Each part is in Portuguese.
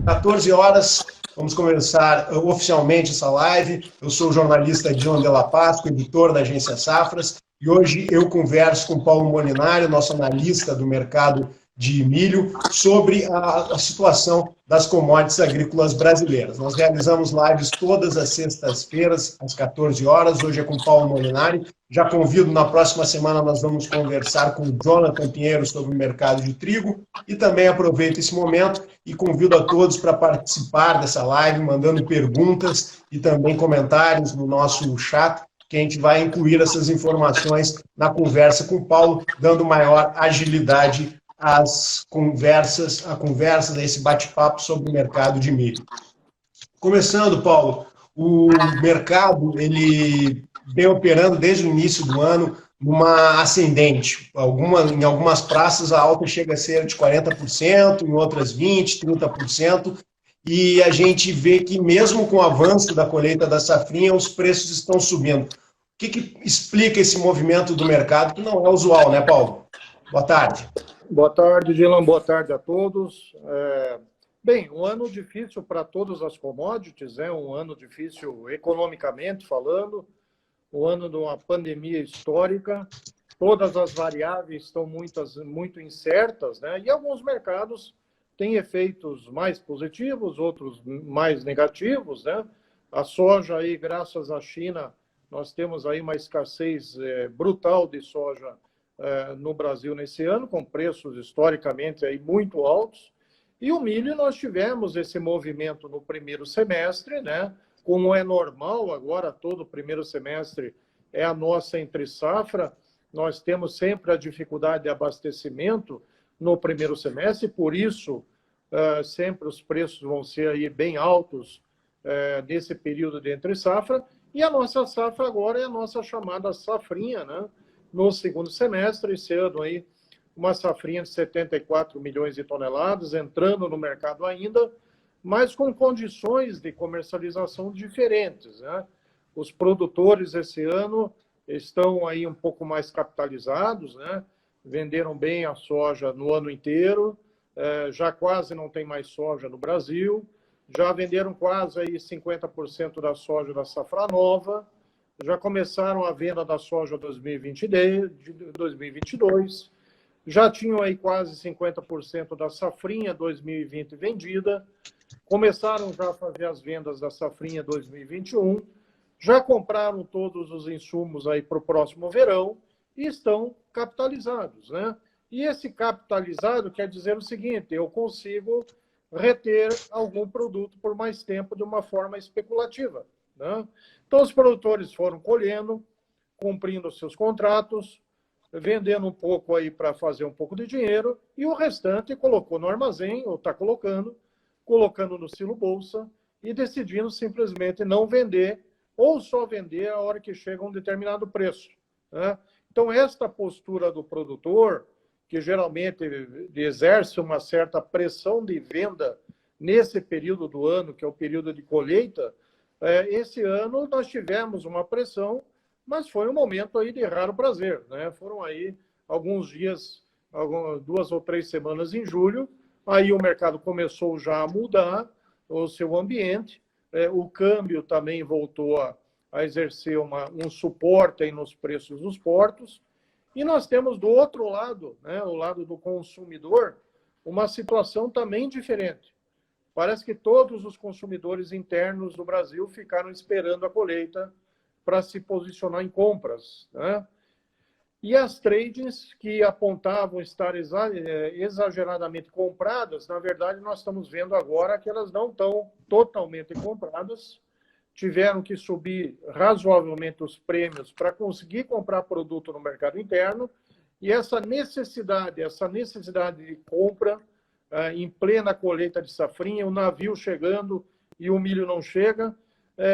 14 horas, vamos começar oficialmente essa live. Eu sou o jornalista Dylan Della Paz, editor da Agência Safras, e hoje eu converso com Paulo Molinari, nosso analista do mercado de milho, sobre a situação das commodities agrícolas brasileiras. Nós realizamos lives todas as sextas-feiras, às 14 horas. Hoje é com Paulo Molinari. Já convido, na próxima semana nós vamos conversar com o Jonathan Pinheiro sobre o mercado de trigo, e também aproveito esse momento e convido a todos para participar dessa live, mandando perguntas e também comentários no nosso chat, que a gente vai incluir essas informações na conversa com o Paulo, dando maior agilidade às conversas, a esse bate-papo sobre o mercado de milho. Começando, Paulo, o mercado ele vem operando desde o início do ano numa ascendente. Em algumas praças a alta chega a ser de 40%, em outras 20%, 30%, e a gente vê que mesmo com o avanço da colheita da safrinha, os preços estão subindo. O que explica esse movimento do mercado, que não é usual, né, Paulo? Boa tarde. Boa tarde, Dylan. Boa tarde a todos. Bem, um ano difícil para todas as commodities, um ano difícil economicamente falando, um ano de uma pandemia histórica, todas as variáveis estão muito incertas, né? E alguns mercados têm efeitos mais positivos, outros mais negativos, né? A soja aí, graças à China, nós temos aí uma escassez brutal de soja no Brasil nesse ano, com preços historicamente aí muito altos. E o milho, nós tivemos esse movimento no primeiro semestre, né? Como é normal agora, todo primeiro semestre é a nossa entre-safra, nós temos sempre a dificuldade de abastecimento no primeiro semestre, por isso sempre os preços vão ser aí bem altos nesse período de entre-safra, e a nossa safra agora é a nossa chamada safrinha, né? No segundo semestre, esse ano aí, uma safrinha de 74 milhões de toneladas, entrando no mercado ainda, mas com condições de comercialização diferentes, né? Os produtores esse ano estão aí um pouco mais capitalizados, né? Venderam bem a soja no ano inteiro, já quase não tem mais soja no Brasil, já venderam quase aí 50% da soja da safra nova, já começaram a venda da soja 2022, já tinham aí quase 50% da safrinha 2020 vendida, começaram já a fazer as vendas da safrinha 2021, já compraram todos os insumos aí para o próximo verão e estão capitalizados, né? E esse capitalizado quer dizer o seguinte: eu consigo reter algum produto por mais tempo de uma forma especulativa, né? Então, os produtores foram colhendo, cumprindo os seus contratos, vendendo um pouco aí para fazer um pouco de dinheiro, e o restante colocou no armazém, ou está colocando no silo bolsa, e decidindo simplesmente não vender, ou só vender a hora que chega a um determinado preço, né? Então, esta postura do produtor, que geralmente exerce uma certa pressão de venda nesse período do ano, que é o período de colheita, esse ano nós tivemos uma pressão, mas foi um momento aí de raro prazer, né? Foram aí alguns dias, 2 ou 3 semanas em julho, aí o mercado começou já a mudar o seu ambiente, o câmbio também voltou a exercer um suporte aí nos preços dos portos, e nós temos do outro lado, né, o lado do consumidor, uma situação também diferente. Parece que todos os consumidores internos do Brasil ficaram esperando a colheita para se posicionar em compras, né? E as tradings que apontavam estar exageradamente compradas, na verdade, nós estamos vendo agora que elas não estão totalmente compradas, tiveram que subir razoavelmente os prêmios para conseguir comprar produto no mercado interno, e essa necessidade de compra em plena colheita de safrinha, o navio chegando e o milho não chega,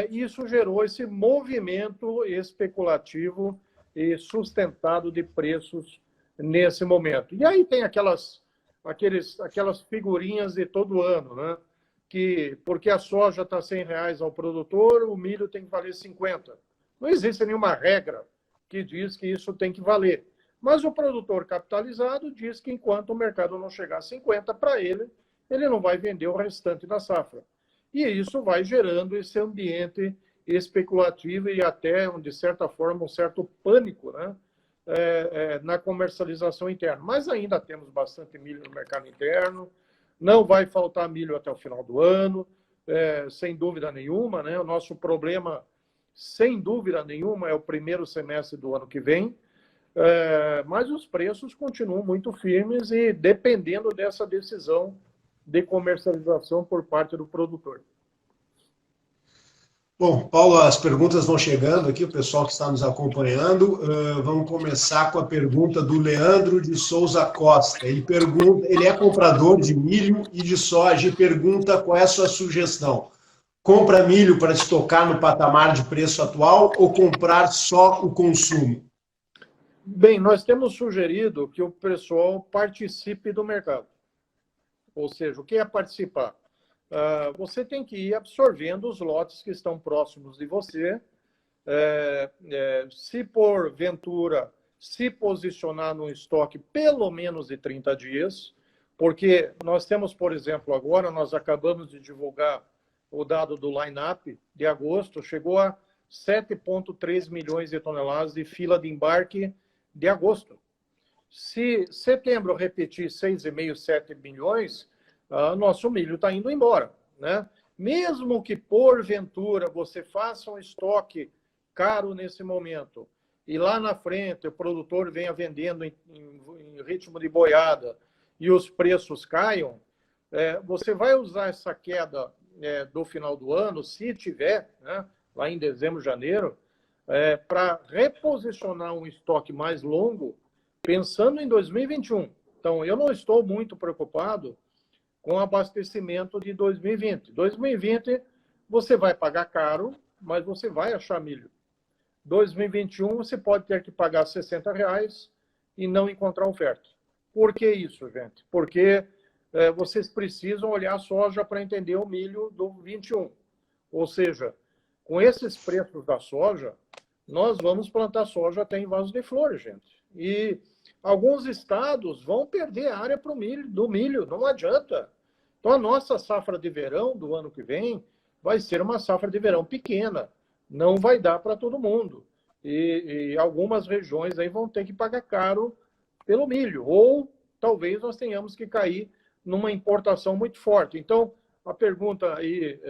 isso gerou esse movimento especulativo e sustentado de preços nesse momento. E aí tem aquelas figurinhas de todo ano, né? Que porque a soja está R$100 ao produtor, o milho tem que valer 50. Não existe nenhuma regra que diz que isso tem que valer. Mas o produtor capitalizado diz que enquanto o mercado não chegar a 50, para ele ele não vai vender o restante da safra. E isso vai gerando esse ambiente especulativo e até, de certa forma, um certo pânico, né? Na comercialização interna. Mas ainda temos bastante milho no mercado interno, não vai faltar milho até o final do ano, sem dúvida nenhuma, né? O nosso problema, sem dúvida nenhuma, é o primeiro semestre do ano que vem, mas os preços continuam muito firmes e dependendo dessa decisão de comercialização por parte do produtor. Bom, Paulo, as perguntas vão chegando aqui, o pessoal que está nos acompanhando. Vamos começar com a pergunta do Leandro de Souza Costa. Ele é comprador de milho e de soja e pergunta qual é a sua sugestão. Compra milho para estocar no patamar de preço atual ou comprar só o consumo? Bem, nós temos sugerido que o pessoal participe do mercado. Ou seja, o que é participar? Você tem que ir absorvendo os lotes que estão próximos de você. Se porventura se posicionar num estoque pelo menos de 30 dias, porque nós temos, por exemplo, agora nós acabamos de divulgar o dado do line-up de agosto, chegou a 7,3 milhões de toneladas de fila de embarque de agosto. Se setembro repetir 6,5, 7 milhões, nosso milho está indo embora, né? Mesmo que, porventura, você faça um estoque caro nesse momento e lá na frente o produtor venha vendendo em ritmo de boiada e os preços caiam, você vai usar essa queda do final do ano, se tiver, né, lá em dezembro, janeiro, para reposicionar um estoque mais longo, pensando em 2021. Então, eu não estou muito preocupado com o abastecimento de 2020. 2020, você vai pagar caro, mas você vai achar milho. 2021, você pode ter que pagar R$60 e não encontrar oferta. Por que isso, gente? Porque vocês precisam olhar a soja para entender o milho do 21. Ou seja, com esses preços da soja, nós vamos plantar soja até em vasos de flores, gente. E alguns estados vão perder área para o milho, do milho, não adianta. Então, a nossa safra de verão do ano que vem vai ser uma safra de verão pequena, não vai dar para todo mundo. E algumas regiões aí vão ter que pagar caro pelo milho, ou talvez nós tenhamos que cair numa importação muito forte. Então, a pergunta aí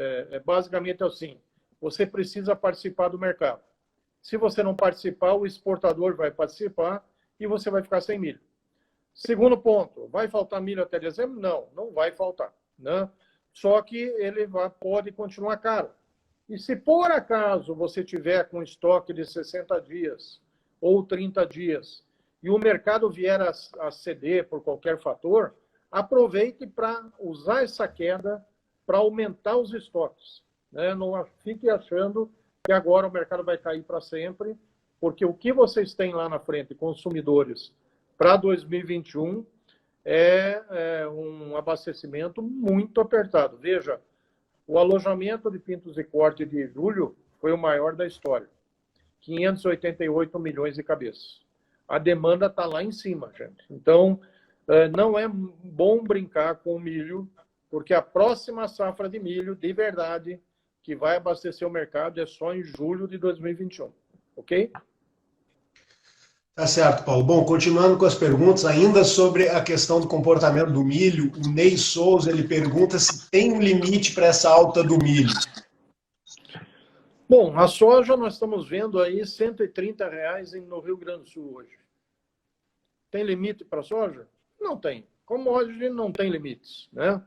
basicamente é assim, você precisa participar do mercado. Se você não participar, o exportador vai participar e você vai ficar sem milho. Segundo ponto, vai faltar milho até dezembro? Não, não vai faltar, né? Só que ele pode continuar caro. E se por acaso você tiver com estoque de 60 dias ou 30 dias e o mercado vier a ceder por qualquer fator, aproveite para usar essa queda para aumentar os estoques, né? Não fique achando que agora o mercado vai cair para sempre, porque o que vocês têm lá na frente, consumidores, para 2021, é um abastecimento muito apertado. Veja, o alojamento de pintos e corte de julho foi o maior da história. 588 milhões de cabeças. A demanda está lá em cima, gente. Então, não é bom brincar com o milho, porque a próxima safra de milho, de verdade, que vai abastecer o mercado é só em julho de 2021. Ok? Tá certo, Paulo. Bom, continuando com as perguntas, ainda sobre a questão do comportamento do milho, o Ney Souza, ele pergunta se tem um limite para essa alta do milho. Bom, a soja nós estamos vendo aí R$130 no Rio Grande do Sul hoje. Tem limite para a soja? Não tem. Como hoje não tem limites, né?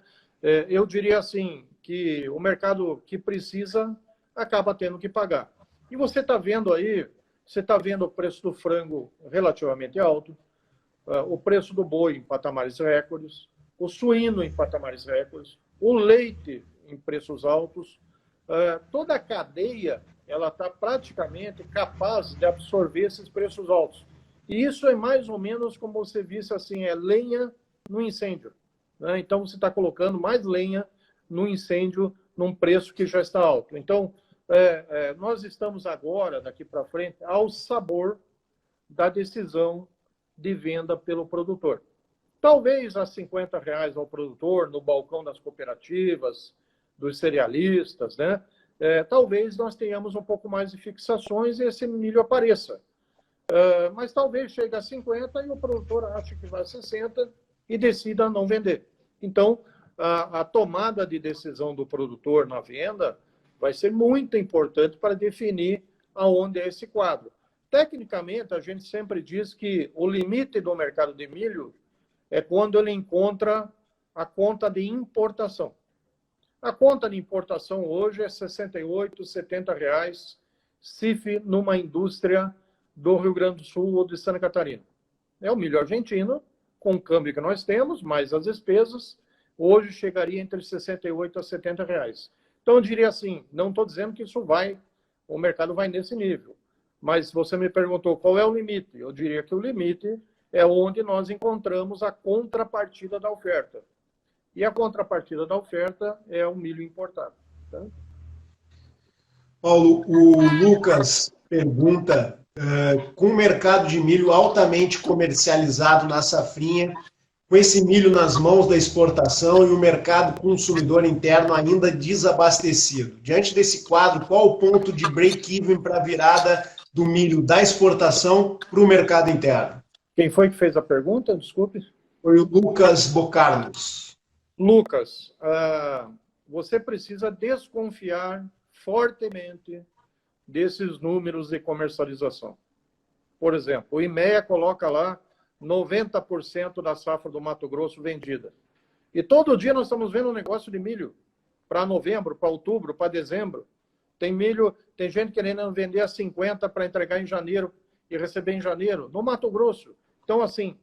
Eu diria assim, que o mercado que precisa acaba tendo que pagar. E você está vendo aí, você está vendo o preço do frango relativamente alto, o preço do boi em patamares recordes, o suíno em patamares recordes, o leite em preços altos. Toda a cadeia ela está praticamente capaz de absorver esses preços altos. E isso é mais ou menos como você visse assim, lenha no incêndio, né? Então você está colocando mais lenha no incêndio num preço que já está alto. Então, nós estamos agora, daqui para frente, ao sabor da decisão de venda pelo produtor. talvez a R$ 50 ao produtor no balcão das cooperativas, dos cerealistas, né? Talvez nós tenhamos um pouco mais de fixações e esse milho apareça. Mas talvez chegue a 50 e o produtor ache que vai a 60 e decida não vender. Então, a tomada de decisão do produtor na venda vai ser muito importante para definir aonde é esse quadro. Tecnicamente, a gente sempre diz que o limite do mercado de milho é quando ele encontra a conta de importação. A conta de importação hoje é R$ 68, R$ 70 CIF numa indústria do Rio Grande do Sul ou de Santa Catarina. É o milho argentino, com o câmbio que nós temos, mais as despesas, hoje chegaria entre R$ 68 a R$ 70. Então, eu diria assim, não estou dizendo que o mercado vai nesse nível, mas você me perguntou qual é o limite. Eu diria que o limite é onde nós encontramos a contrapartida da oferta. E a contrapartida da oferta é o milho importado. Tá? Paulo, o Lucas pergunta, com o mercado de milho altamente comercializado na safrinha, com esse milho nas mãos da exportação e o mercado consumidor interno ainda desabastecido. Diante desse quadro, qual o ponto de break-even para a virada do milho da exportação para o mercado interno? Quem foi que fez a pergunta? Desculpe. Foi o Lucas Bocarlos. Lucas, você precisa desconfiar fortemente desses números de comercialização. Por exemplo, o IMEA coloca lá 90% da safra do Mato Grosso vendida. E todo dia nós estamos vendo um negócio de milho para novembro, para outubro, para dezembro. Tem gente querendo vender a 50 para entregar em janeiro e receber em janeiro, no Mato Grosso. Então, assim,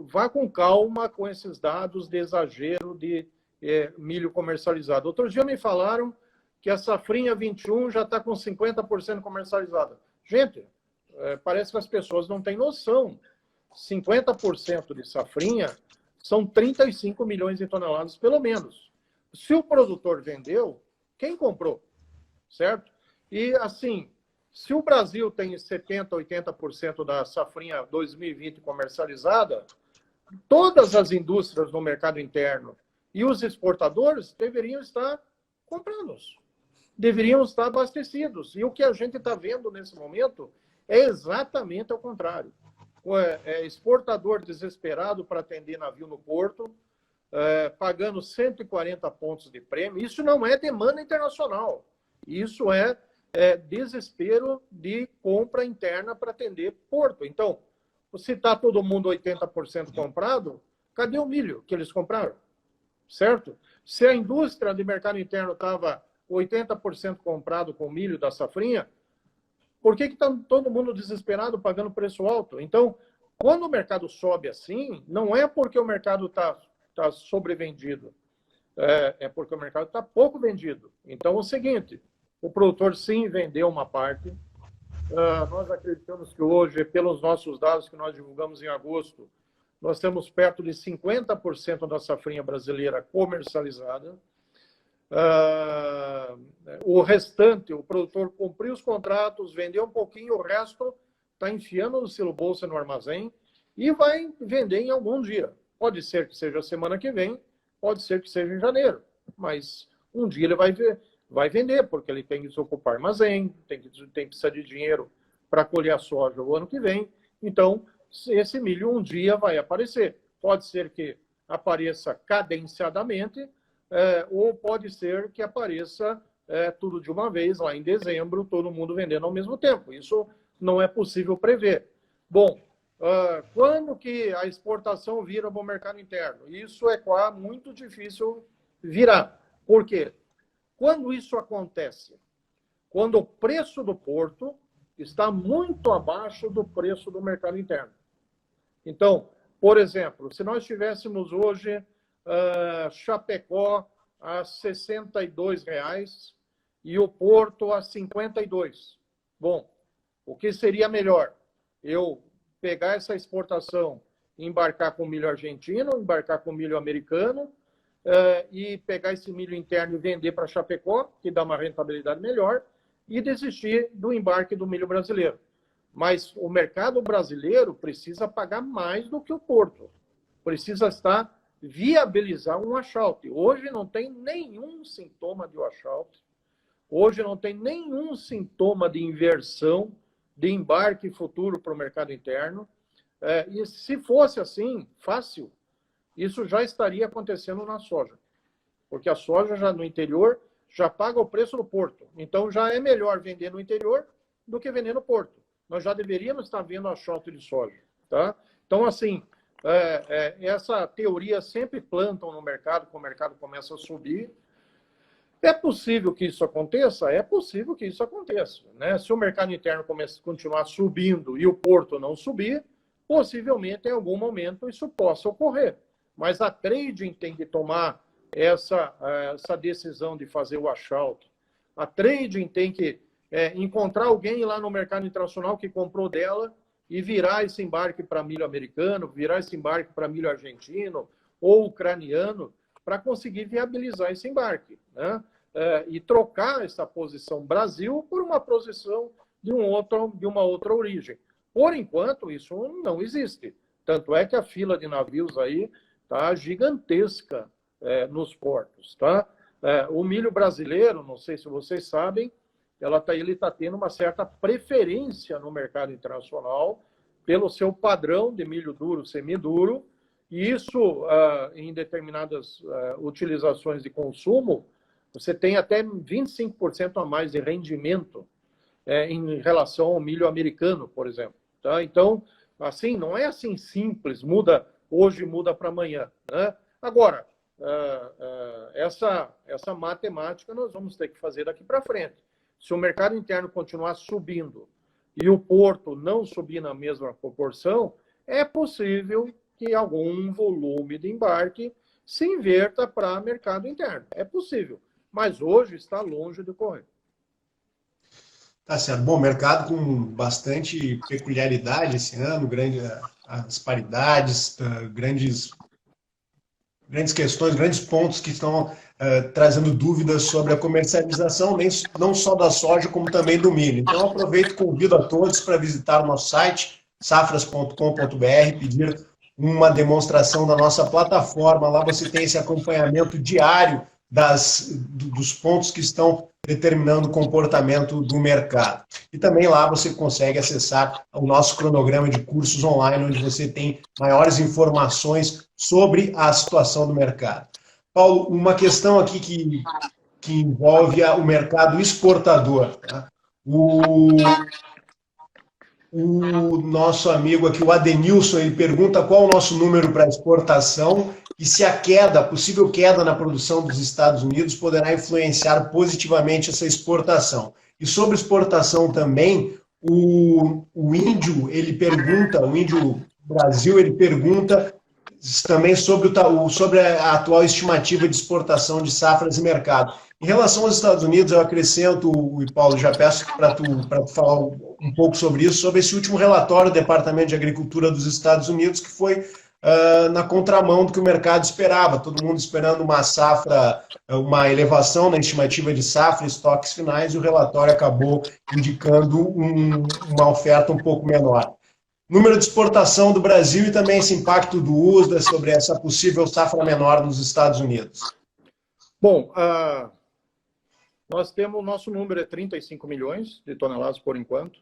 vá com calma com esses dados de exagero de milho comercializado. Outro dia me falaram que a safrinha 21 já está com 50% comercializada. Gente, parece que as pessoas não têm noção. 50% de safrinha são 35 milhões de toneladas, pelo menos. Se o produtor vendeu, quem comprou? Certo? E, assim, se o Brasil tem 70%, 80% da safrinha 2020 comercializada, todas as indústrias no mercado interno e os exportadores deveriam estar comprando, deveriam estar abastecidos. E o que a gente está vendo nesse momento é exatamente ao contrário. Exportador desesperado para atender navio no porto, pagando 140 pontos de prêmio. Isso não é demanda internacional. Isso é desespero de compra interna para atender porto. Então, se está todo mundo 80% comprado, cadê o milho que eles compraram? Certo? Se a indústria de mercado interno estava 80% comprado com milho da safrinha, por que está todo mundo desesperado pagando preço alto? Então, quando o mercado sobe assim, não é porque o mercado está sobrevendido, é porque o mercado está pouco vendido. Então, é o seguinte, o produtor sim vendeu uma parte. Nós acreditamos que hoje, pelos nossos dados que nós divulgamos em agosto, nós temos perto de 50% da safrinha brasileira comercializada. O restante, o produtor cumpriu os contratos, vendeu um pouquinho, o resto está enfiando no silo bolsa no armazém e vai vender em algum dia. Pode ser que seja semana que vem, pode ser que seja em janeiro, mas um dia ele vai vender, porque ele tem que desocupar armazém, tem que precisar de dinheiro para colher a soja o ano que vem. Então, esse milho um dia vai aparecer. Pode ser que apareça cadenciadamente, ou pode ser que apareça tudo de uma vez, lá em dezembro, todo mundo vendendo ao mesmo tempo. Isso não é possível prever. Bom, quando que a exportação vira para o mercado interno? Isso é muito difícil virar. Por quê? Quando isso acontece? Quando o preço do porto está muito abaixo do preço do mercado interno. Então, por exemplo, se nós tivéssemos hoje Chapecó a R$ 62 e o Porto a 52. Bom, o que seria melhor? Eu pegar essa exportação, embarcar com milho argentino, embarcar com milho americano, e pegar esse milho interno e vender para Chapecó, que dá uma rentabilidade melhor, e desistir do embarque do milho brasileiro. Mas o mercado brasileiro precisa pagar mais do que o Porto. precisa estar viabilizar um washout. Hoje não tem nenhum sintoma de washout, hoje não tem nenhum sintoma de inversão de embarque futuro para o mercado interno. E se fosse assim, fácil, isso já estaria acontecendo na soja. Porque a soja já no interior já paga o preço no porto. Então já é melhor vender no interior do que vender no porto. Nós já deveríamos estar vendo washout de soja. Tá? Então, assim, essa teoria sempre plantam no mercado, quando o mercado começa a subir. É possível que isso aconteça? É possível que isso aconteça. Né? Se o mercado interno continuar subindo e o porto não subir, possivelmente, em algum momento, isso possa ocorrer. Mas a trading tem que tomar essa decisão de fazer o washout. A trading tem que encontrar alguém lá no mercado internacional que comprou dela e virar esse embarque para milho americano, virar esse embarque para milho argentino ou ucraniano, para conseguir viabilizar esse embarque, né? E trocar essa posição Brasil por uma posição de uma outra origem. Por enquanto, isso não existe. Tanto é que a fila de navios aí está gigantesca nos portos. Tá? O milho brasileiro, não sei se vocês sabem, ele está tendo uma certa preferência no mercado internacional pelo seu padrão de milho duro, semiduro, e isso, em determinadas utilizações de consumo, você tem até 25% a mais de rendimento em relação ao milho americano, por exemplo. Tá? Então, assim, não é assim simples, hoje muda para amanhã. Né? Agora, essa matemática nós vamos ter que fazer daqui para frente. Se o mercado interno continuar subindo e o porto não subir na mesma proporção, é possível que algum volume de embarque se inverta para mercado interno. É possível, mas hoje está longe de ocorrer. Tá certo. Bom, mercado com bastante peculiaridade esse ano, as paridades, grandes questões, grandes pontos que estão trazendo dúvidas sobre a comercialização, não só da soja, como também do milho. Então, aproveito e convido a todos para visitar o nosso site, safras.com.br, pedir uma demonstração da nossa plataforma. Lá você tem esse acompanhamento diário dos pontos que estão determinando o comportamento do mercado. E também lá você consegue acessar o nosso cronograma de cursos online, onde você tem maiores informações sobre a situação do mercado. Paulo, uma questão aqui que envolve o mercado exportador. Tá? O nosso amigo aqui, o Adenilson, ele pergunta qual o nosso número para exportação e se a possível queda na produção dos Estados Unidos poderá influenciar positivamente essa exportação. E sobre exportação também, o índio Brasil, ele pergunta também sobre a atual estimativa de exportação de safras e mercado. Em relação aos Estados Unidos, eu acrescento, e Paulo, já peço para tu falar um pouco sobre isso, sobre esse último relatório do Departamento de Agricultura dos Estados Unidos, que foi na contramão do que o mercado esperava. Todo mundo esperando uma safra, uma elevação na estimativa de safra e estoques finais, e o relatório acabou indicando uma oferta um pouco menor. Número de exportação do Brasil e também esse impacto do USDA sobre essa possível safra menor nos Estados Unidos. Bom, o nosso número é 35 milhões de toneladas por enquanto.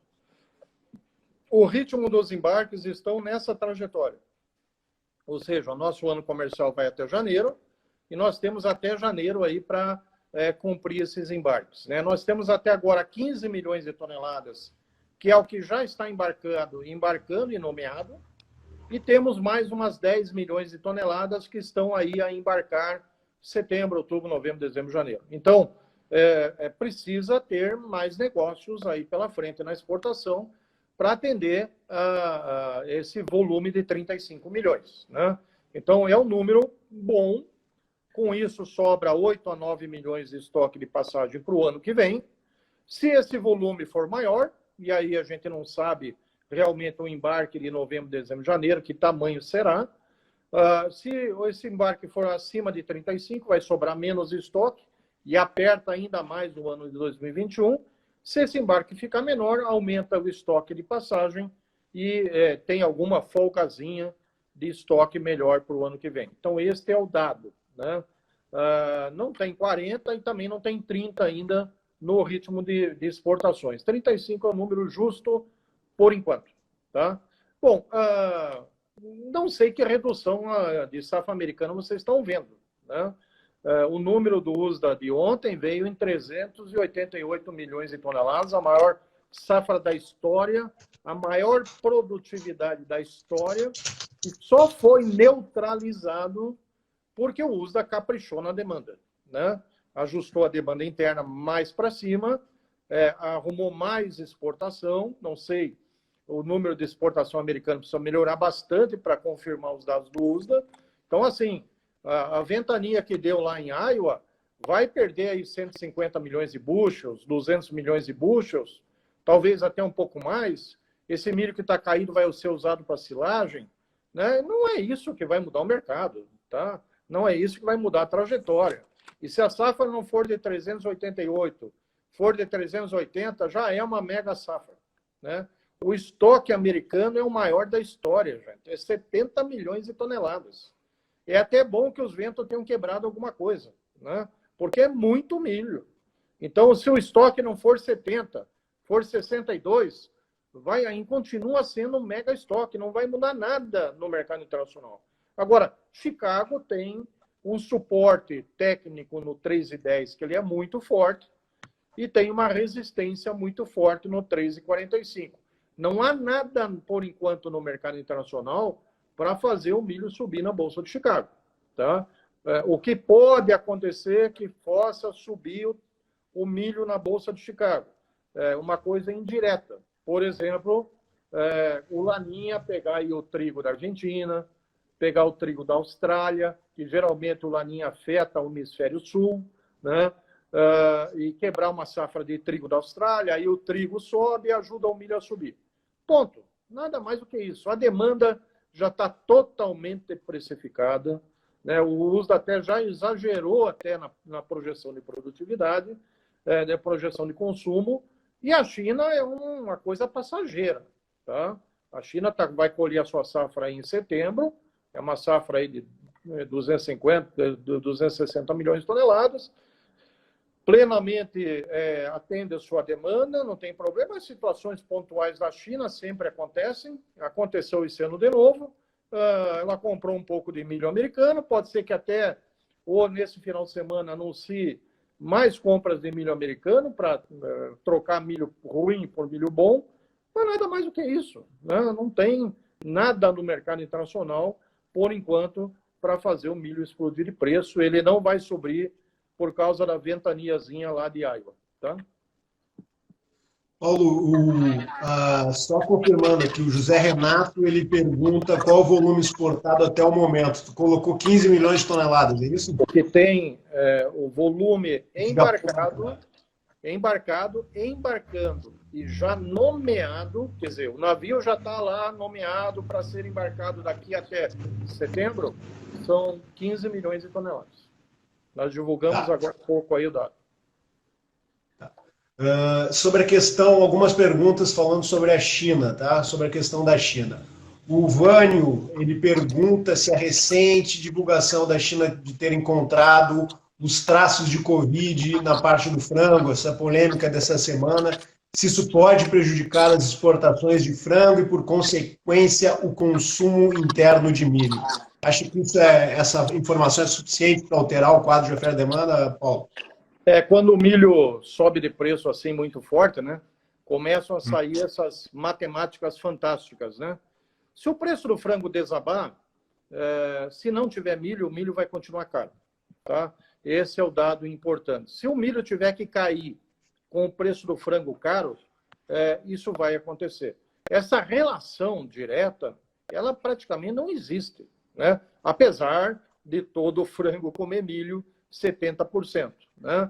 O ritmo dos embarques estão nessa trajetória. Ou seja, o nosso ano comercial vai até janeiro e nós temos até janeiro aí para cumprir esses embarques. Né? Nós temos até agora 15 milhões de toneladas, que é o que já está embarcando e nomeado, e temos mais umas 10 milhões de toneladas que estão aí a embarcar setembro, outubro, novembro, dezembro, janeiro. Então, precisa ter mais negócios aí pela frente na exportação para atender esse volume de 35 milhões. Né? Então, é um número bom. Com isso, sobra 8 a 9 milhões de estoque de passagem para o ano que vem. Se esse volume for maior, e aí a gente não sabe realmente o embarque de novembro, dezembro, janeiro, que tamanho será. Se esse embarque for acima de 35, vai sobrar menos estoque e aperta ainda mais o ano de 2021. Se esse embarque ficar menor, aumenta o estoque de passagem e tem alguma folgazinha de estoque melhor para o ano que vem. Então, este é o dado, né? Não tem 40 e também não tem 30 ainda no ritmo de exportações. 35 é o número justo por enquanto. Tá? Bom, não sei que redução de safra americana vocês estão vendo. Né? O número do USDA de ontem veio em 388 milhões de toneladas, a maior safra da história, a maior produtividade da história, e só foi neutralizado porque o USDA caprichou na demanda. Né? Ajustou a demanda interna mais para cima, arrumou mais exportação, não sei, o número de exportação americana precisa melhorar bastante para confirmar os dados do USDA. Então, assim, a ventania que deu lá em Iowa vai perder aí 150 milhões de bushels, 200 milhões de bushels, talvez até um pouco mais. Esse milho que está caído vai ser usado para silagem. Né? Não é isso que vai mudar o mercado. Tá? Não é isso que vai mudar a trajetória. E se a safra não for de 388, for de 380, já é uma mega safra. Né? O estoque americano é o maior da história, gente. É 70 milhões de toneladas. É até bom que os ventos tenham quebrado alguma coisa, né? Porque é muito milho. Então, se o estoque não for 70, for 62, continua sendo um mega estoque, não vai mudar nada no mercado internacional. Agora, Chicago tem um suporte técnico no 3,10, que ele é muito forte, e tem uma resistência muito forte no 3,45. Não há nada, por enquanto, no mercado internacional para fazer o milho subir na Bolsa de Chicago. Tá? O que pode acontecer é que possa subir o milho na Bolsa de Chicago. Uma coisa indireta. Por exemplo, o Laninha pegar aí o trigo da Argentina, pegar o trigo da Austrália, que geralmente o Laninha afeta o hemisfério sul, né? E quebrar uma safra de trigo da Austrália, aí o trigo sobe e ajuda o milho a subir. Ponto. Nada mais do que isso. A demanda já está totalmente precificada. Né? O USDA até já exagerou até na projeção de produtividade, na projeção de consumo, e a China é uma coisa passageira. Tá? A China vai colher a sua safra aí em setembro, é uma safra aí de 260 milhões de toneladas, plenamente atende a sua demanda, não tem problema. As situações pontuais da China sempre acontecem, aconteceu esse ano de novo. Ela comprou um pouco de milho americano, pode ser que até ou nesse final de semana anuncie mais compras de milho americano para trocar milho ruim por milho bom, mas nada mais do que isso. Né? Não tem nada no mercado internacional, por enquanto, para fazer o milho explodir de preço. Ele não vai subir por causa da ventaniazinha lá de Iowa, tá? Paulo, só confirmando aqui, o José Renato, ele pergunta qual o volume exportado até o momento. Tu colocou 15 milhões de toneladas, é isso? Porque tem o volume embarcado, embarcando e já nomeado, quer dizer, o navio já está lá nomeado para ser embarcado daqui até setembro, são 15 milhões de toneladas. Nós divulgamos agora há pouco aí o dado. Sobre a questão, algumas perguntas falando sobre a China, tá? Sobre a questão da China. O Vânio, ele pergunta se a recente divulgação da China de ter encontrado os traços de Covid na parte do frango, essa polêmica dessa semana, se isso pode prejudicar as exportações de frango e, por consequência, o consumo interno de milho. Acha que essa informação é suficiente para alterar o quadro de oferta e demanda, Paulo? Quando o milho sobe de preço assim muito forte, né, começam a sair essas matemáticas fantásticas. Né? Se o preço do frango desabar, se não tiver milho, o milho vai continuar caro. Tá? Esse é o dado importante. Se o milho tiver que cair com o preço do frango caro, isso vai acontecer. Essa relação direta, ela praticamente não existe. Né? Apesar de todo o frango comer milho, 70%. Né?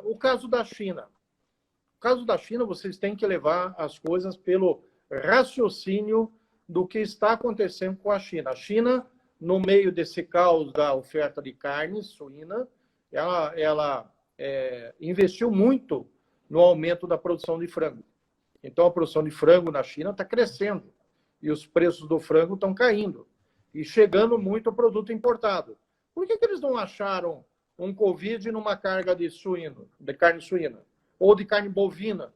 O caso da China. O caso da China, vocês têm que levar as coisas pelo raciocínio do que está acontecendo com a China. A China, no meio desse caos da oferta de carne suína, ela investiu muito no aumento da produção de frango. Então, a produção de frango na China está crescendo. e os preços do frango estão caindo e chegando muito produto importado. Por que eles não acharam um Covid numa carga de carne suína ou de carne bovina,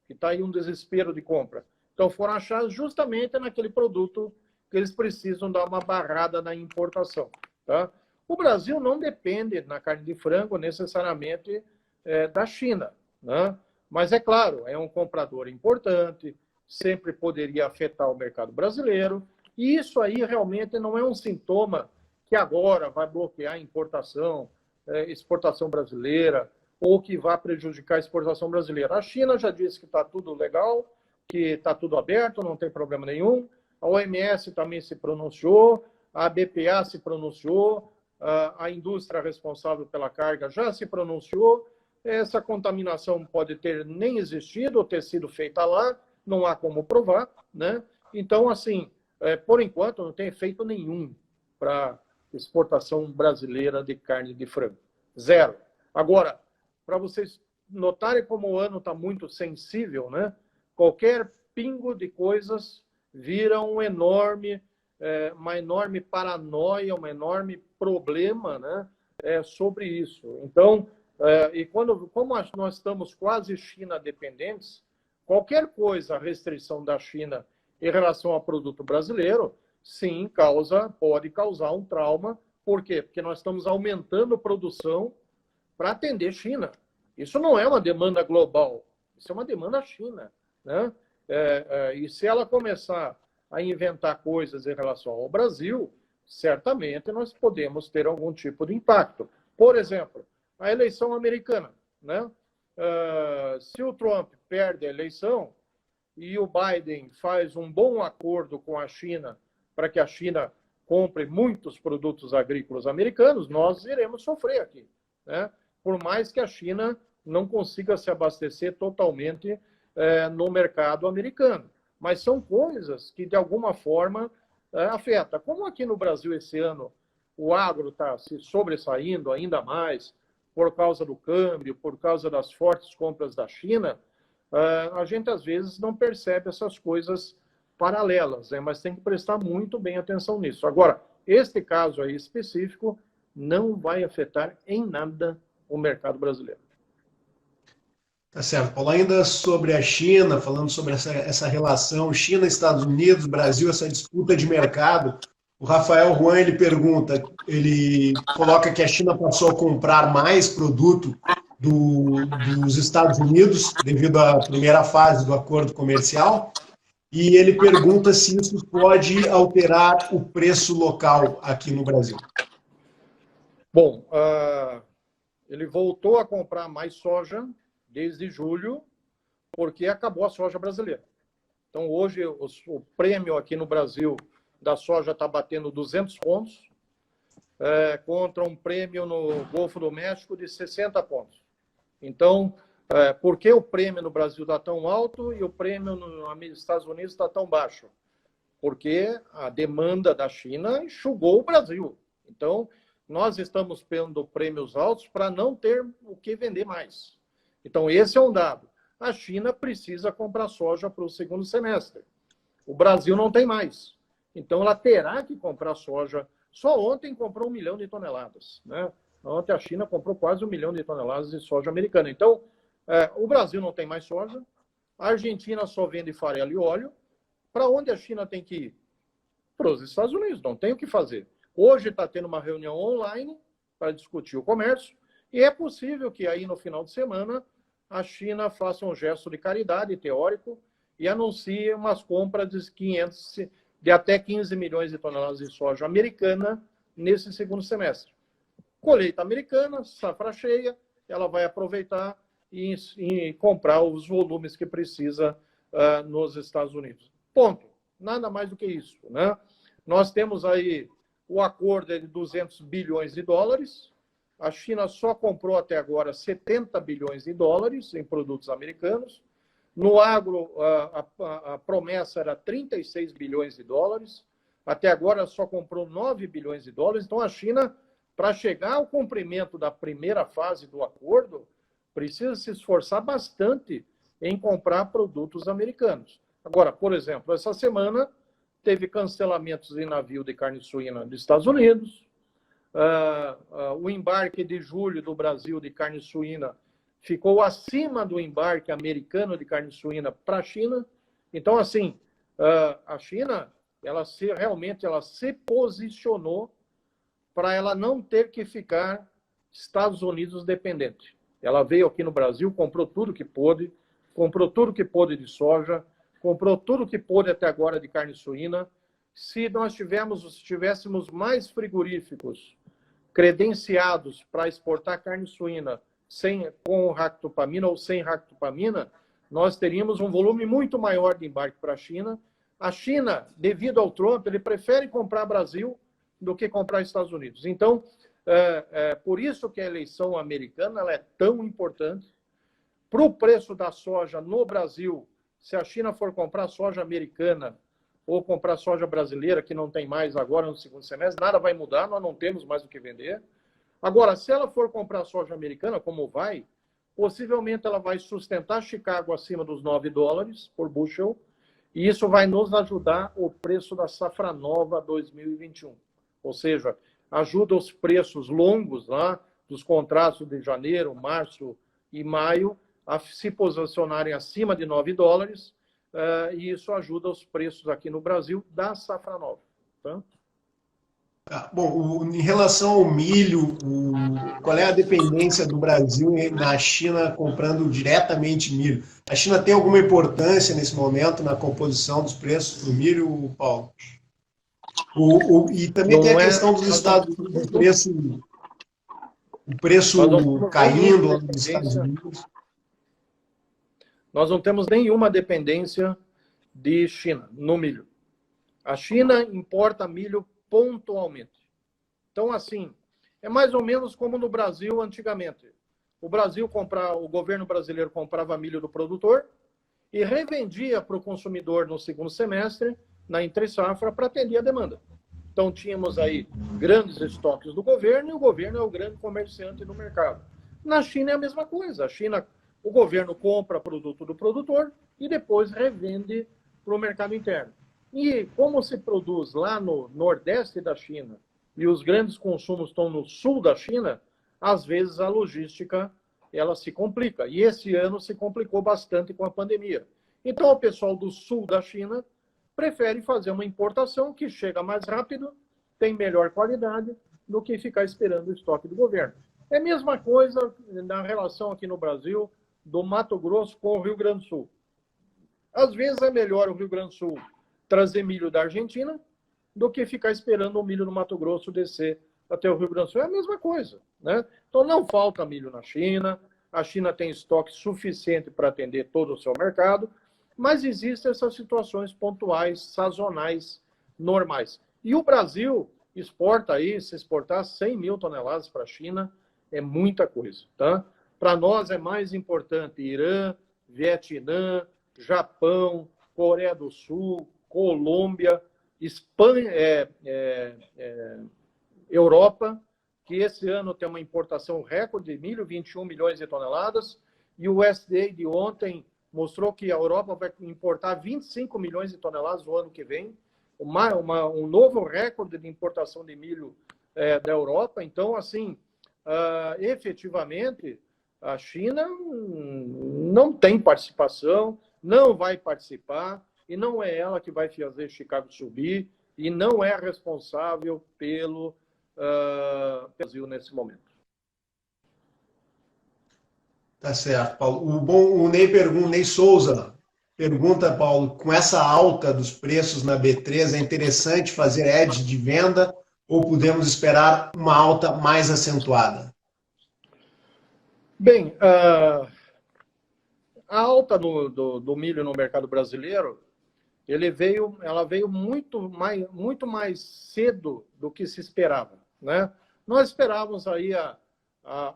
que está aí um desespero de compra? Então foram achar justamente naquele produto que eles precisam dar uma barrada na importação. Tá? O Brasil não depende na carne de frango necessariamente da China, né? Mas é claro, é um comprador importante, sempre poderia afetar o mercado brasileiro, e isso aí realmente não é um sintoma que agora vai bloquear a importação, exportação brasileira, ou que vai prejudicar a exportação brasileira. A China já disse que está tudo legal, que está tudo aberto, não tem problema nenhum. A OMS também se pronunciou, a BPA se pronunciou, a indústria responsável pela carga já se pronunciou. Essa contaminação pode ter nem existido ou ter sido feita lá, não há como provar, né? Então, assim, por enquanto, não tem efeito nenhum para exportação brasileira de carne de frango. Zero. Agora, para vocês notarem como o ano está muito sensível, né? Qualquer pingo de coisas vira uma enorme paranoia, um enorme problema, né? Sobre isso. Então, como nós estamos quase China dependentes, qualquer coisa, a restrição da China em relação ao produto brasileiro, sim, pode causar um trauma. Por quê? Porque nós estamos aumentando a produção para atender China. Isso não é uma demanda global, isso é uma demanda China, né? E se ela começar a inventar coisas em relação ao Brasil, certamente nós podemos ter algum tipo de impacto. Por exemplo, a eleição americana, né? Se o Trump perde a eleição e o Biden faz um bom acordo com a China para que a China compre muitos produtos agrícolas americanos, nós iremos sofrer aqui, né? Por mais que a China não consiga se abastecer totalmente no mercado americano. Mas são coisas que, de alguma forma, afetam. Como aqui no Brasil, esse ano, o agro está se sobressaindo ainda mais por causa do câmbio, por causa das fortes compras da China, a gente, às vezes, não percebe essas coisas paralelas, né? Mas tem que prestar muito bem atenção nisso. Agora, este caso aí específico não vai afetar em nada o mercado brasileiro. Tá certo, Paulo. Ainda sobre a China, falando sobre essa relação China, Estados Unidos, Brasil, essa disputa de mercado, o Rafael Juan, ele pergunta, ele coloca que a China passou a comprar mais produto dos Estados Unidos devido à primeira fase do acordo comercial, e ele pergunta se isso pode alterar o preço local aqui no Brasil. Bom, ele voltou a comprar mais soja desde julho, porque acabou a soja brasileira. Então, hoje, o prêmio aqui no Brasil da soja está batendo 200 pontos, contra um prêmio no Golfo do México de 60 pontos. Então, por que o prêmio no Brasil está tão alto e o prêmio nos Estados Unidos está tão baixo? Porque a demanda da China enxugou o Brasil. Então, nós estamos tendo prêmios altos para não ter o que vender mais. Então, esse é um dado. A China precisa comprar soja para o segundo semestre. O Brasil não tem mais. Então, ela terá que comprar soja. Só ontem comprou 1 milhão de toneladas, né? Ontem a China comprou quase 1 milhão de toneladas de soja americana. Então, o Brasil não tem mais soja. A Argentina só vende farelo e óleo. Para onde a China tem que ir? Para os Estados Unidos. Não tem o que fazer. Hoje está tendo uma reunião online para discutir o comércio. E é possível que aí no final de semana a China faça um gesto de caridade teórico e anuncie umas compras de até 15 milhões de toneladas de soja americana nesse segundo semestre. Colheita americana, safra cheia, ela vai aproveitar e comprar os volumes que precisa nos Estados Unidos. Ponto. Nada mais do que isso, né? Nós temos aí o acordo de 200 bilhões de dólares. A China só comprou até agora 70 bilhões de dólares em produtos americanos. No agro, a promessa era 36 bilhões de dólares. Até agora só comprou 9 bilhões de dólares. Então, a China, para chegar ao cumprimento da primeira fase do acordo, precisa se esforçar bastante em comprar produtos americanos. Agora, por exemplo, essa semana, teve cancelamentos em navio de carne suína dos Estados Unidos, o embarque de julho do Brasil de carne suína ficou acima do embarque americano de carne suína para a China. Então, assim, a China, realmente ela se posicionou para ela não ter que ficar Estados Unidos dependente. Ela veio aqui no Brasil, comprou tudo que pôde de soja, comprou tudo que pôde até agora de carne suína. Se nós tivéssemos mais frigoríficos credenciados para exportar carne suína com ractopamina ou sem ractopamina, nós teríamos um volume muito maior de embarque para a China. A China, devido ao Trump, ele prefere comprar Brasil do que comprar Estados Unidos. Então, por isso que a eleição americana ela é tão importante. Para o preço da soja no Brasil, se a China for comprar soja americana ou comprar soja brasileira, que não tem mais agora no segundo semestre, nada vai mudar, nós não temos mais o que vender. Agora, se ela for comprar soja americana, como vai, possivelmente ela vai sustentar Chicago acima dos $9 por bushel, e isso vai nos ajudar o preço da safra nova 2021. Ou seja, ajuda os preços longos lá dos contratos de janeiro, março e maio a se posicionarem acima de $9, e isso ajuda os preços aqui no Brasil da safra nova. Tá? Bom, em relação ao milho, qual é a dependência do Brasil na China comprando diretamente milho? A China tem alguma importância nesse momento na composição dos preços do milho, Paulo? E também Não tem a questão dos Estados Unidos, o preço caindo lá nos Estados Unidos. Nós não temos nenhuma dependência de China no milho. A China importa milho pontualmente. Então, assim, é mais ou menos como no Brasil antigamente. O governo brasileiro comprava milho do produtor e revendia para o consumidor no segundo semestre, na entre-safra, para atender a demanda. Então, tínhamos aí grandes estoques do governo e o governo é o grande comerciante no mercado. Na China é a mesma coisa. O governo compra produto do produtor e depois revende para o mercado interno. E como se produz lá no nordeste da China e os grandes consumos estão no sul da China, às vezes a logística ela se complica. E esse ano se complicou bastante com a pandemia. Então o pessoal do sul da China prefere fazer uma importação que chega mais rápido, tem melhor qualidade, do que ficar esperando o estoque do governo. É a mesma coisa na relação aqui no Brasil do Mato Grosso com o Rio Grande do Sul. Às vezes é melhor o Rio Grande do Sul trazer milho da Argentina do que ficar esperando o milho no Mato Grosso descer até o Rio Grande do Sul. É a mesma coisa, né? Então não falta milho na China, a China tem estoque suficiente para atender todo o seu mercado, mas existem essas situações pontuais, sazonais, normais. E o Brasil exporta aí, se exportar 100 mil toneladas para a China, é muita coisa, tá? Para nós é mais importante Irã, Vietnã, Japão, Coreia do Sul, Colômbia, Espanha, Europa, que esse ano tem uma importação recorde de milho, 21 milhões de toneladas, e o USDA de ontem mostrou que a Europa vai importar 25 milhões de toneladas no ano que vem, um novo recorde de importação de milho da Europa. Então, assim, efetivamente, a China não tem participação, não vai participar, e não é ela que vai fazer Chicago subir, e não é responsável pelo Brasil nesse momento. Tá certo, Paulo. O Ney Souza pergunta, Paulo, com essa alta dos preços na B3, é interessante fazer hedge de venda ou podemos esperar uma alta mais acentuada? Bem, a alta do milho no mercado brasileiro, ela veio muito mais cedo do que se esperava, né? Nós esperávamos aí a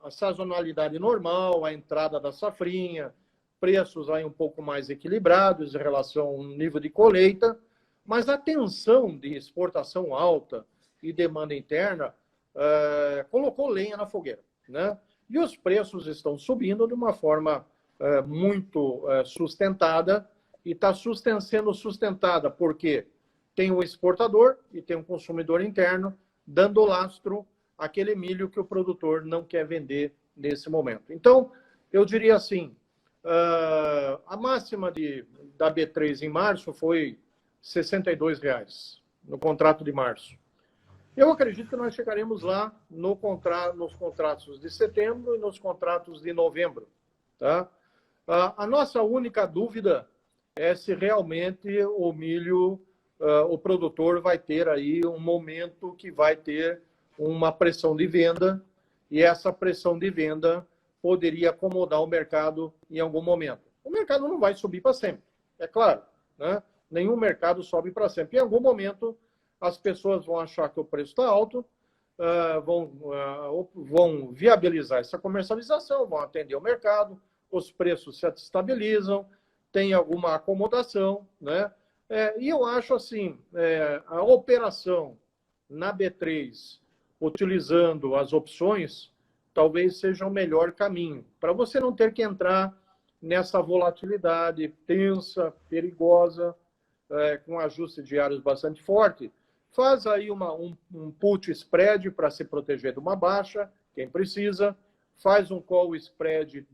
sazonalidade normal, a entrada da safrinha, preços aí um pouco mais equilibrados em relação ao nível de colheita, mas a tensão de exportação alta e demanda interna colocou lenha na fogueira, né? E os preços estão subindo de uma forma muito sustentada, e está sendo sustentada porque tem o exportador e tem um consumidor interno, dando lastro àquele milho que o produtor não quer vender nesse momento. Então, eu diria assim, a máxima da B3 em março foi R$ 62 no contrato de março. Eu acredito que nós chegaremos lá nos contratos de setembro e nos contratos de novembro. Tá? A nossa única dúvida é se realmente o milho, o produtor vai ter aí um momento que vai ter uma pressão de venda, e essa pressão de venda poderia acomodar o mercado em algum momento. O mercado não vai subir para sempre, é claro, né? Nenhum mercado sobe para sempre. Em algum momento, as pessoas vão achar que o preço está alto, vão viabilizar essa comercialização, vão atender o mercado, os preços se estabilizam, tem alguma acomodação, né? E eu acho assim, a operação na B3, utilizando as opções, talvez seja o melhor caminho, para você não ter que entrar nessa volatilidade tensa, perigosa, com ajuste diários bastante forte. Faz aí um put spread para se proteger de uma baixa, quem precisa, faz um call spread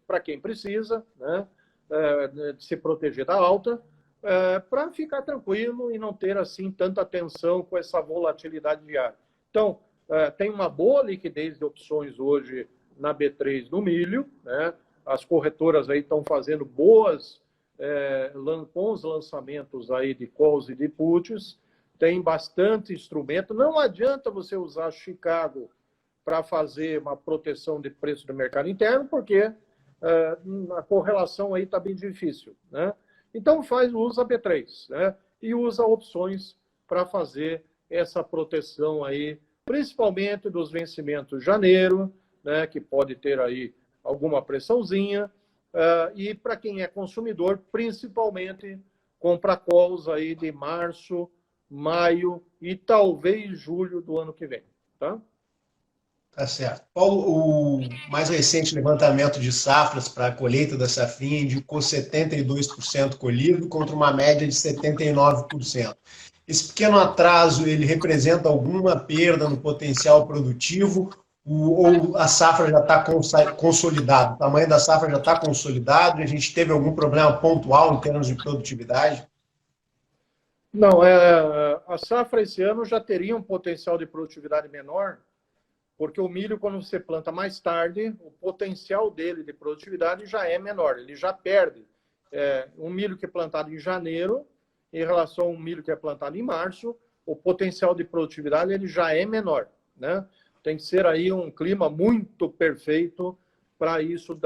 para quem precisa, né? Se proteger da alta, para ficar tranquilo e não ter assim tanta tensão com essa volatilidade diária. Então, tem uma boa liquidez de opções hoje na B3 no milho, né? As corretoras aí estão fazendo boas com os lançamentos aí de calls e de puts, tem bastante instrumento. Não adianta você usar Chicago para fazer uma proteção de preço do mercado interno, porque a correlação aí está bem difícil, né? Então usa B3, né? E usa opções para fazer essa proteção aí, principalmente dos vencimentos de janeiro, né? Que pode ter aí alguma pressãozinha, e para quem é consumidor, principalmente compra calls aí de março, maio e talvez julho do ano que vem, tá? Tá certo. Paulo, o mais recente levantamento de safras para a colheita da safrinha indicou 72% colhido contra uma média de 79%. Esse pequeno atraso, ele representa alguma perda no potencial produtivo ou a safra já está consolidada? O tamanho da safra já está consolidado e a gente teve algum problema pontual em termos de produtividade? Não, a safra esse ano já teria um potencial de produtividade menor, porque o milho, quando você planta mais tarde, o potencial dele de produtividade já é menor, ele já perde. Um milho que é plantado em janeiro, em relação a um milho que é plantado em março, o potencial de produtividade ele já é menor, né? Tem que ser aí um clima muito perfeito para isso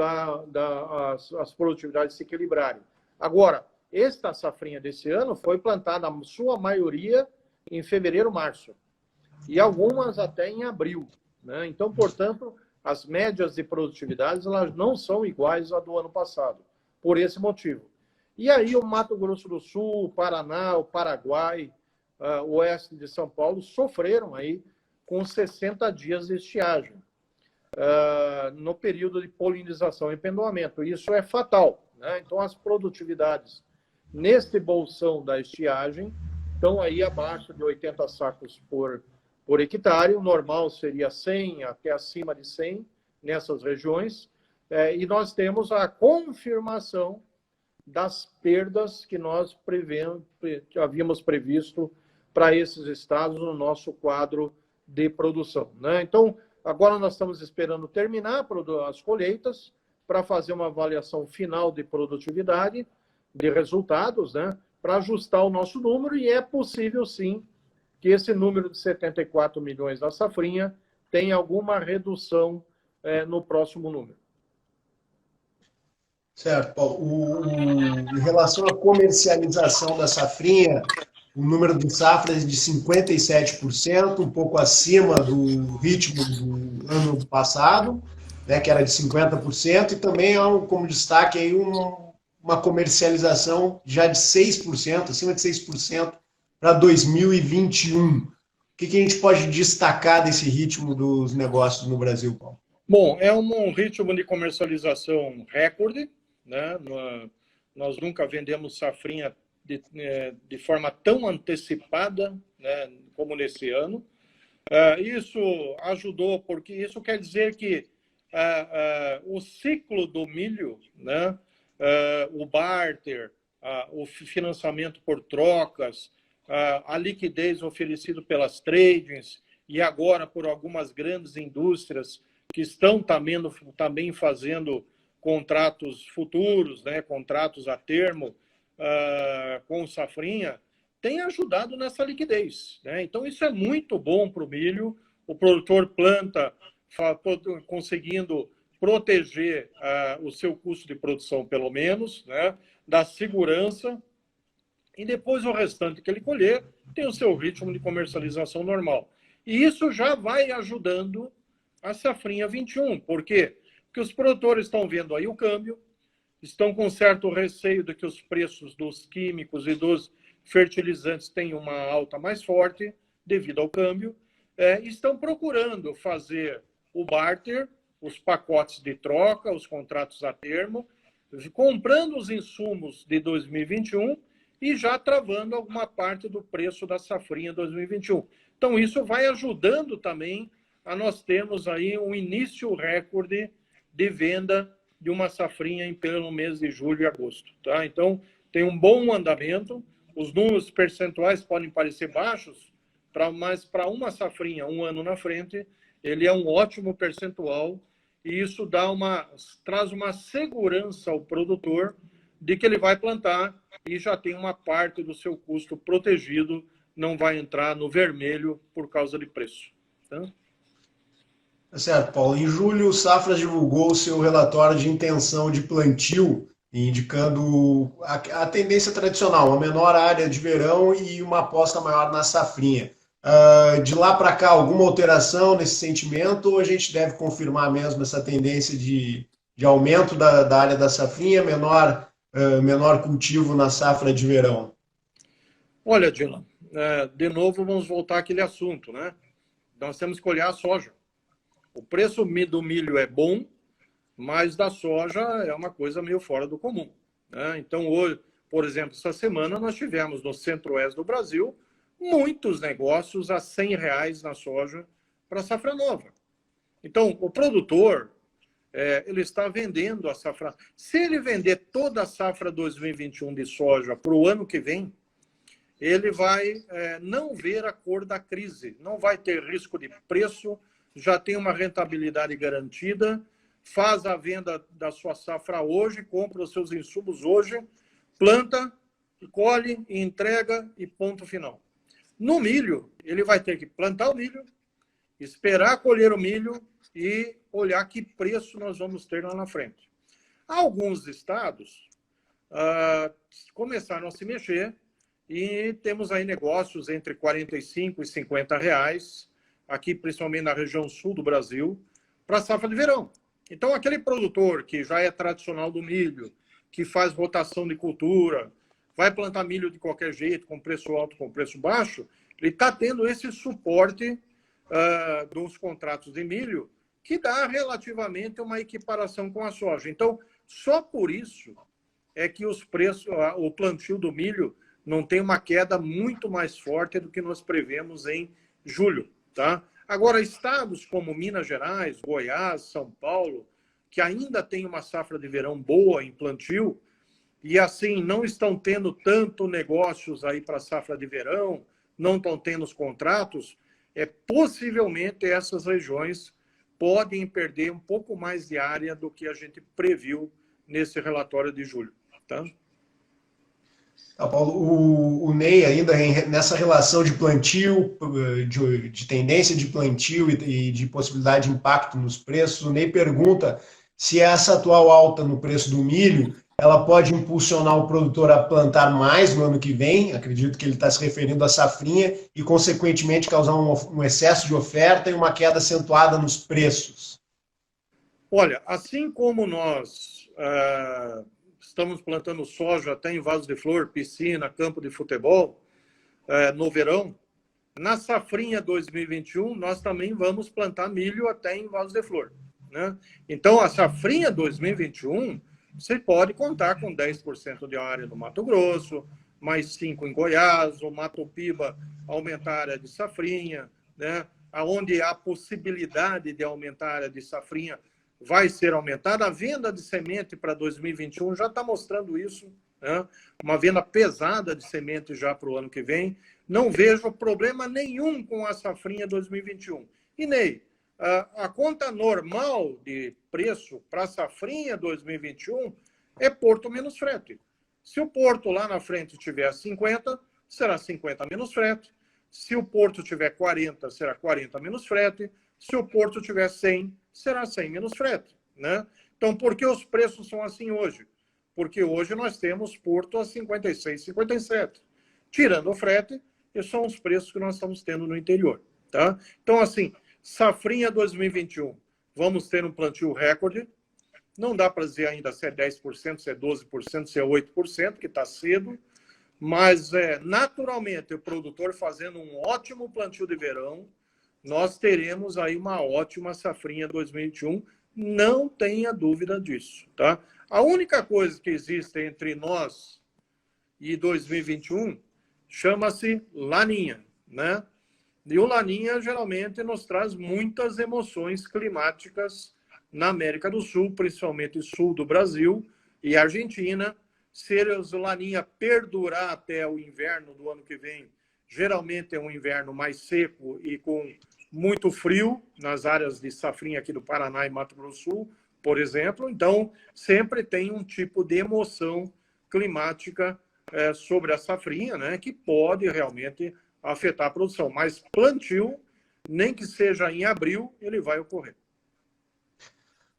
as produtividades se equilibrarem. Agora, esta safrinha desse ano foi plantada, a sua maioria, em fevereiro, março, e algumas até em abril, né? Então, portanto, as médias de produtividade elas não são iguais à do ano passado, por esse motivo. E aí o Mato Grosso do Sul, o Paraná, o Paraguai, o oeste de São Paulo sofreram aí com 60 dias de estiagem no período de polinização e pendoamento. Isso é fatal, né? Então, as produtividades neste bolsão da estiagem estão aí abaixo de 80 sacos por hectare. O normal seria 100, até acima de 100 nessas regiões. E nós temos a confirmação das perdas que nós que havíamos previsto para esses estados no nosso quadro de produção, né? Então, agora nós estamos esperando terminar as colheitas para fazer uma avaliação final de produtividade, de resultados, né? Para ajustar o nosso número, e é possível, sim, que esse número de 74 milhões da safrinha tenha alguma redução no próximo número. Certo, Paulo. Em relação à comercialização da safrinha, o número de safras de 57%, um pouco acima do ritmo do ano passado, né, que era de 50%, e também há, como destaque, aí uma comercialização já de 6%, acima de 6%, para 2021. O que a gente pode destacar desse ritmo dos negócios no Brasil, Paulo? Bom, é um ritmo de comercialização recorde, né? Nós nunca vendemos safrinha de forma tão antecipada, né, como nesse ano. Isso ajudou, porque isso quer dizer que o ciclo do milho, né, o barter, o financiamento por trocas, a liquidez oferecida pelas tradings e agora por algumas grandes indústrias que estão também fazendo contratos futuros, né, contratos a termo com safrinha, tem ajudado nessa liquidez, né? Então, isso é muito bom para o milho. O produtor planta conseguindo proteger o seu custo de produção, pelo menos, né? Da segurança, e depois o restante que ele colher tem o seu ritmo de comercialização normal. E isso já vai ajudando a safrinha 21. Por quê? Porque os produtores estão vendo aí o câmbio, estão com certo receio de que os preços dos químicos e dos fertilizantes tenham uma alta mais forte devido ao câmbio, estão procurando fazer o barter, os pacotes de troca, os contratos a termo, comprando os insumos de 2021 e já travando alguma parte do preço da safrinha 2021. Então, isso vai ajudando também a nós termos aí um início recorde de venda de uma safrinha pelo mês de julho e agosto. Tá? Então, tem um bom andamento. Os números percentuais podem parecer baixos, mas para uma safrinha, um ano na frente, ele é um ótimo percentual e isso traz uma segurança ao produtor de que ele vai plantar e já tem uma parte do seu custo protegido, não vai entrar no vermelho por causa de preço. Tá? Certo, Paulo. Em julho, o Safras divulgou o seu relatório de intenção de plantio, indicando a tendência tradicional, uma menor área de verão e uma aposta maior na safrinha. De lá para cá, alguma alteração nesse sentimento ou a gente deve confirmar mesmo essa tendência de aumento da área da safrinha, menor cultivo na safra de verão? Olha, Dylan, de novo vamos voltar àquele assunto, né? Nós temos que olhar a soja. O preço do milho é bom, mas da soja é uma coisa meio fora do comum, né? Então, hoje, por exemplo, essa semana nós tivemos no centro-oeste do Brasil muitos negócios a R$100 na soja para safra nova. Então, o produtor, ele está vendendo a safra. Se ele vender toda a safra 2021 de soja para o ano que vem, ele vai não ver a cor da crise, não vai ter risco de preço, já tem uma rentabilidade garantida, faz a venda da sua safra hoje, compra os seus insumos hoje, planta, colhe, entrega e ponto final. No milho, ele vai ter que plantar o milho, esperar colher o milho e olhar que preço nós vamos ter lá na frente. Alguns estados começaram a se mexer e temos aí negócios entre R$45 e R$50, aqui principalmente na região sul do Brasil, para a safra de verão. Então, aquele produtor que já é tradicional do milho, que faz rotação de cultura, vai plantar milho de qualquer jeito, com preço alto, com preço baixo, ele está tendo esse suporte dos contratos de milho, que dá relativamente uma equiparação com a soja. Então, só por isso é que os preços, o plantio do milho não tem uma queda muito mais forte do que nós prevemos em julho. Tá? Agora, estados como Minas Gerais, Goiás, São Paulo, que ainda tem uma safra de verão boa em plantio, e assim não estão tendo tanto negócios aí para a safra de verão, não estão tendo os contratos, possivelmente essas regiões podem perder um pouco mais de área do que a gente previu nesse relatório de julho. Tá? Tá, Paulo, o Ney ainda nessa relação de plantio, de tendência de plantio e de possibilidade de impacto nos preços, o Ney pergunta se essa atual alta no preço do milho, ela pode impulsionar o produtor a plantar mais no ano que vem, acredito que ele está se referindo à safrinha, e consequentemente causar um excesso de oferta e uma queda acentuada nos preços. Olha, assim como nós estamos plantando soja até em vaso de flor, piscina, campo de futebol, no verão, na safrinha 2021, nós também vamos plantar milho até em vaso de flor. Né? Então, a safrinha 2021, você pode contar com 10% de área do Mato Grosso, mais 5 em Goiás, o Mato Piba aumentar a área de safrinha, né? Onde há possibilidade de aumentar a área de safrinha, vai ser aumentada. A venda de semente para 2021 já está mostrando isso, né? Uma venda pesada de semente já para o ano que vem. Não vejo problema nenhum com a safrinha 2021. E, Ney, a conta normal de preço para a safrinha 2021 é porto menos frete. Se o porto lá na frente tiver 50, será 50 menos frete. Se o porto tiver 40, será 40 menos frete. Se o porto tiver 100, será 100 menos frete, né? Então, por que os preços são assim hoje? Porque hoje nós temos porto a 56, 57. Tirando o frete, esses são os preços que nós estamos tendo no interior, tá? Então, assim, safrinha 2021, vamos ter um plantio recorde. Não dá para dizer ainda se é 10%, se é 12%, se é 8%, que está cedo. Mas, naturalmente, o produtor fazendo um ótimo plantio de verão, nós teremos aí uma ótima safrinha 2021, não tenha dúvida disso, tá? A única coisa que existe entre nós e 2021 chama-se Laninha, né? E o Laninha geralmente nos traz muitas emoções climáticas na América do Sul, principalmente sul do Brasil e Argentina. Se o Laninha perdurar até o inverno do ano que vem, geralmente é um inverno mais seco e com muito frio nas áreas de safrinha aqui do Paraná e Mato Grosso do Sul, por exemplo. Então, sempre tem um tipo de emoção climática sobre a safrinha, né, que pode realmente afetar a produção. Mas plantio, nem que seja em abril, ele vai ocorrer.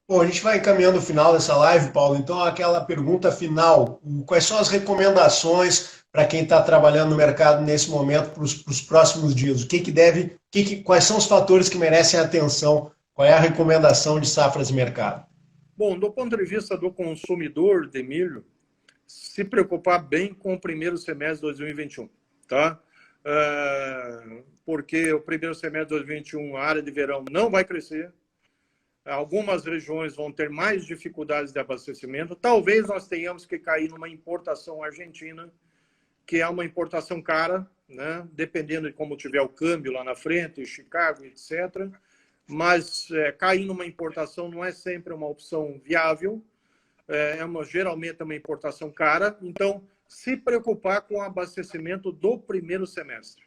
Bom, a gente vai encaminhando o final dessa live, Paulo. Então, aquela pergunta final: quais são as recomendações para quem está trabalhando no mercado nesse momento para os próximos dias? Quais são os fatores que merecem atenção? Qual é a recomendação de safras de mercado? Bom, do ponto de vista do consumidor de milho, se preocupar bem com o primeiro semestre de 2021, tá? Porque o primeiro semestre de 2021, a área de verão não vai crescer. Algumas regiões vão ter mais dificuldades de abastecimento. Talvez nós tenhamos que cair numa importação argentina, que é uma importação cara, né? Dependendo de como tiver o câmbio lá na frente, Chicago, etc. Mas cair numa importação não é sempre uma opção viável. Geralmente é uma importação cara. Então, se preocupar com o abastecimento do primeiro semestre.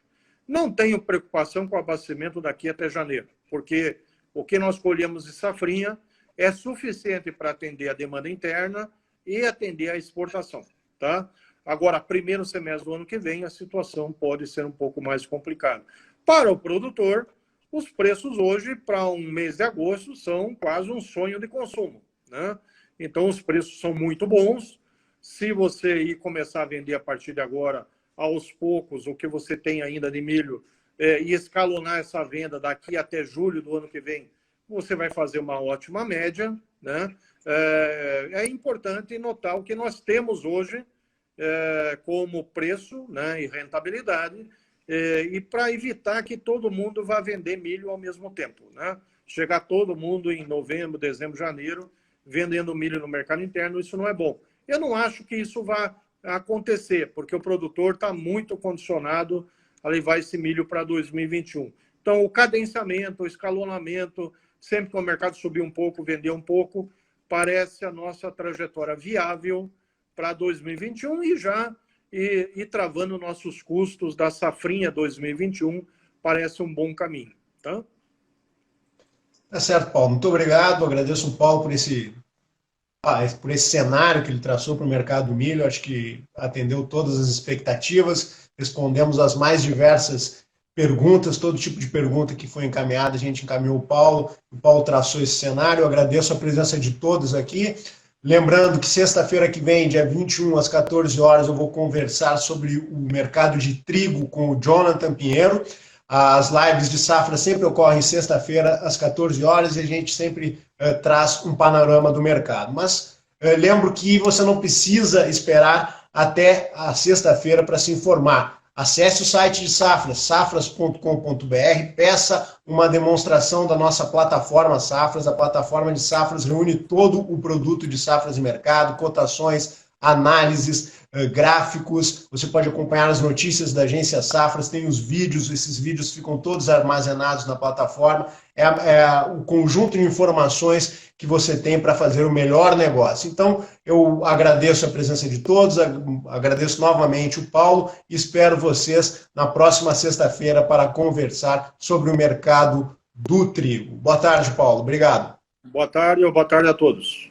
Não tenho preocupação com o abastecimento daqui até janeiro, porque o que nós colhemos de safrinha é suficiente para atender a demanda interna e atender a exportação, tá? Agora, primeiro semestre do ano que vem, a situação pode ser um pouco mais complicada. Para o produtor, os preços hoje, para um mês de agosto, são quase um sonho de consumo, né? Então, os preços são muito bons. Se você ir começar a vender a partir de agora, aos poucos, o que você tem ainda de milho, e escalonar essa venda daqui até julho do ano que vem, você vai fazer uma ótima média, né? É importante notar o que nós temos hoje como preço, né, e rentabilidade, e para evitar que todo mundo vá vender milho ao mesmo tempo, né? Chegar todo mundo em novembro, dezembro, janeiro, vendendo milho no mercado interno, isso não é bom. Eu não acho que isso vá acontecer, porque o produtor está muito condicionado a levar esse milho para 2021. Então, o cadenciamento, o escalonamento, sempre que o mercado subir um pouco, vender um pouco, parece a nossa trajetória viável para 2021 e já ir travando nossos custos da safrinha 2021, parece um bom caminho. Tá? Tá certo, Paulo. Muito obrigado. Agradeço ao Paulo por esse cenário que ele traçou para o mercado do milho. Acho que atendeu todas as expectativas, respondemos as mais diversas perguntas, todo tipo de pergunta que foi encaminhada, a gente encaminhou o Paulo traçou esse cenário. Eu agradeço a presença de todos aqui. Lembrando que sexta-feira que vem, dia 21, às 14 horas, eu vou conversar sobre o mercado de trigo com o Jonathan Pinheiro. As lives de safra sempre ocorrem sexta-feira, às 14 horas, e a gente sempre traz um panorama do mercado. Mas lembro que você não precisa esperar até a sexta-feira para se informar. Acesse o site de Safras, safras.com.br, peça uma demonstração da nossa plataforma Safras. A plataforma de Safras reúne todo o produto de safras e mercado, cotações, análises, gráficos, você pode acompanhar as notícias da Agência Safras, tem os vídeos, esses vídeos ficam todos armazenados na plataforma, é o conjunto de informações que você tem para fazer o melhor negócio. Então, eu agradeço a presença de todos, agradeço novamente o Paulo e espero vocês na próxima sexta-feira para conversar sobre o mercado do trigo. Boa tarde, Paulo. Obrigado. Boa tarde a todos.